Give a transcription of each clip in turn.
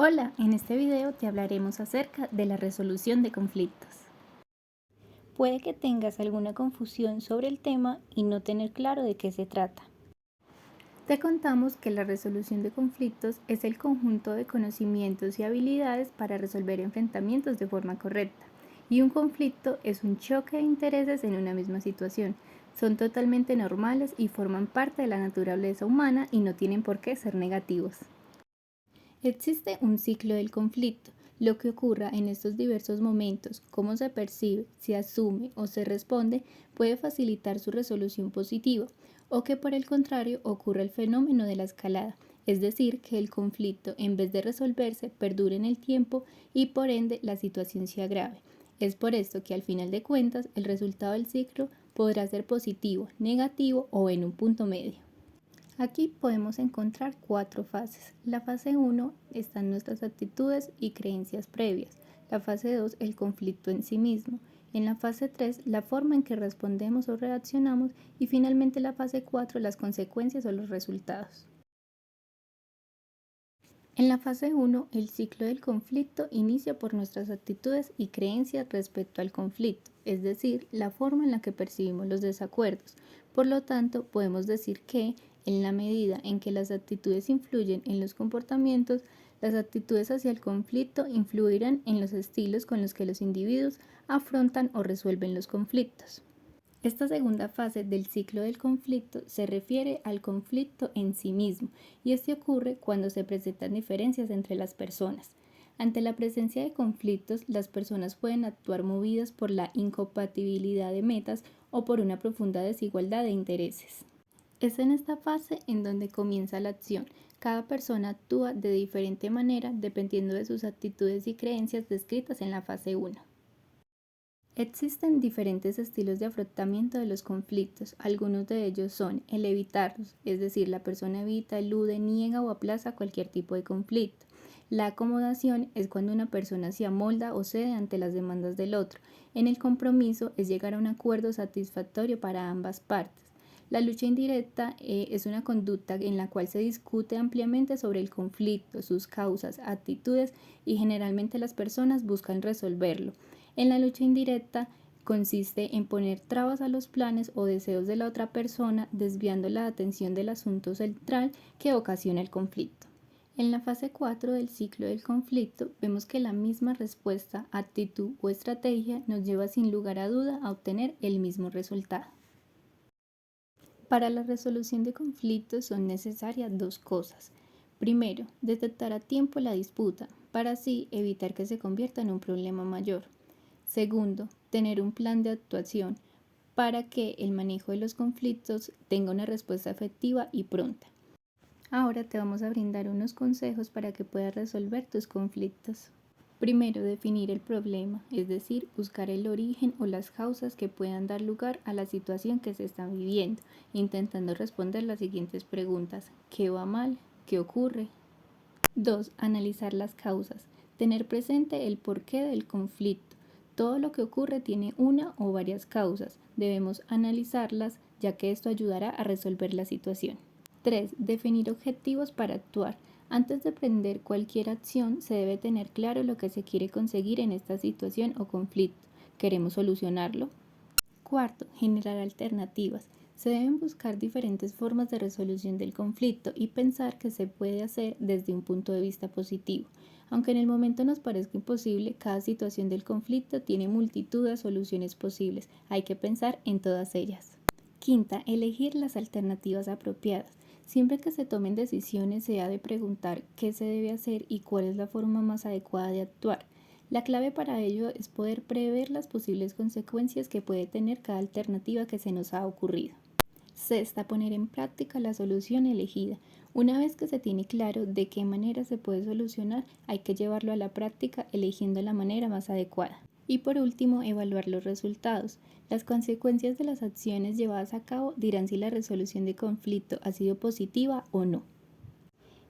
Hola, en este video te hablaremos acerca de la resolución de conflictos. Puede que tengas alguna confusión sobre el tema y no tener claro de qué se trata. Te contamos que la resolución de conflictos es el conjunto de conocimientos y habilidades para resolver enfrentamientos de forma correcta. Y un conflicto es un choque de intereses en una misma situación. Son totalmente normales y forman parte de la naturaleza humana y no tienen por qué ser negativos. Existe un ciclo del conflicto. Lo que ocurra en estos diversos momentos, cómo se percibe, se asume o se responde, puede facilitar su resolución positiva, o que por el contrario ocurra el fenómeno de la escalada, es decir, que el conflicto en vez de resolverse perdure en el tiempo y por ende la situación se agrave. Es por esto que al final de cuentas el resultado del ciclo podrá ser positivo, negativo o en un punto medio. Aquí podemos encontrar 4 fases. La fase 1 están nuestras actitudes y creencias previas. La fase 2, el conflicto en sí mismo. En la fase 3, la forma en que respondemos o reaccionamos. Y finalmente la fase 4, las consecuencias o los resultados. En la fase 1, el ciclo del conflicto inicia por nuestras actitudes y creencias respecto al conflicto, es decir, la forma en la que percibimos los desacuerdos. Por lo tanto, podemos decir que, en la medida en que las actitudes influyen en los comportamientos, las actitudes hacia el conflicto influirán en los estilos con los que los individuos afrontan o resuelven los conflictos. Esta segunda fase del ciclo del conflicto se refiere al conflicto en sí mismo, y este ocurre cuando se presentan diferencias entre las personas. Ante la presencia de conflictos, las personas pueden actuar movidas por la incompatibilidad de metas o por una profunda desigualdad de intereses. Es en esta fase en donde comienza la acción. Cada persona actúa de diferente manera dependiendo de sus actitudes y creencias descritas en la fase 1. Existen diferentes estilos de afrontamiento de los conflictos. Algunos de ellos son el evitarlos, es decir, la persona evita, elude, niega o aplaza cualquier tipo de conflicto. La acomodación es cuando una persona se amolda o cede ante las demandas del otro. En el compromiso es llegar a un acuerdo satisfactorio para ambas partes. La lucha indirecta es una conducta en la cual se discute ampliamente sobre el conflicto, sus causas, actitudes y generalmente las personas buscan resolverlo. En la lucha indirecta consiste en poner trabas a los planes o deseos de la otra persona, desviando la atención del asunto central que ocasiona el conflicto. En la fase 4 del ciclo del conflicto vemos que la misma respuesta, actitud o estrategia nos lleva sin lugar a duda a obtener el mismo resultado. Para la resolución de conflictos son necesarias 2 cosas. Primero, detectar a tiempo la disputa, para así evitar que se convierta en un problema mayor. Segundo, tener un plan de actuación para que el manejo de los conflictos tenga una respuesta efectiva y pronta. Ahora te vamos a brindar unos consejos para que puedas resolver tus conflictos. Primero, definir el problema, es decir, buscar el origen o las causas que puedan dar lugar a la situación que se está viviendo, intentando responder las siguientes preguntas: ¿qué va mal? ¿Qué ocurre? 2. Analizar las causas. Tener presente el porqué del conflicto. Todo lo que ocurre tiene una o varias causas. Debemos analizarlas, ya que esto ayudará a resolver la situación. 3. Definir objetivos para actuar. Antes de emprender cualquier acción, se debe tener claro lo que se quiere conseguir en esta situación o conflicto. ¿Queremos solucionarlo? 4. Generar alternativas. Se deben buscar diferentes formas de resolución del conflicto y pensar que se puede hacer desde un punto de vista positivo. Aunque en el momento nos parezca imposible, cada situación del conflicto tiene multitud de soluciones posibles. Hay que pensar en todas ellas. Quinta, elegir las alternativas apropiadas. Siempre que se tomen decisiones se ha de preguntar qué se debe hacer y cuál es la forma más adecuada de actuar. La clave para ello es poder prever las posibles consecuencias que puede tener cada alternativa que se nos ha ocurrido. Sexta, poner en práctica la solución elegida. Una vez que se tiene claro de qué manera se puede solucionar, hay que llevarlo a la práctica eligiendo la manera más adecuada. Y por último, evaluar los resultados. Las consecuencias de las acciones llevadas a cabo dirán si la resolución de conflicto ha sido positiva o no.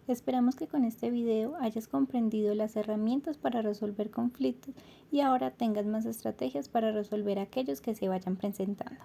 Esperamos que con este video hayas comprendido las herramientas para resolver conflictos y ahora tengas más estrategias para resolver aquellos que se vayan presentando.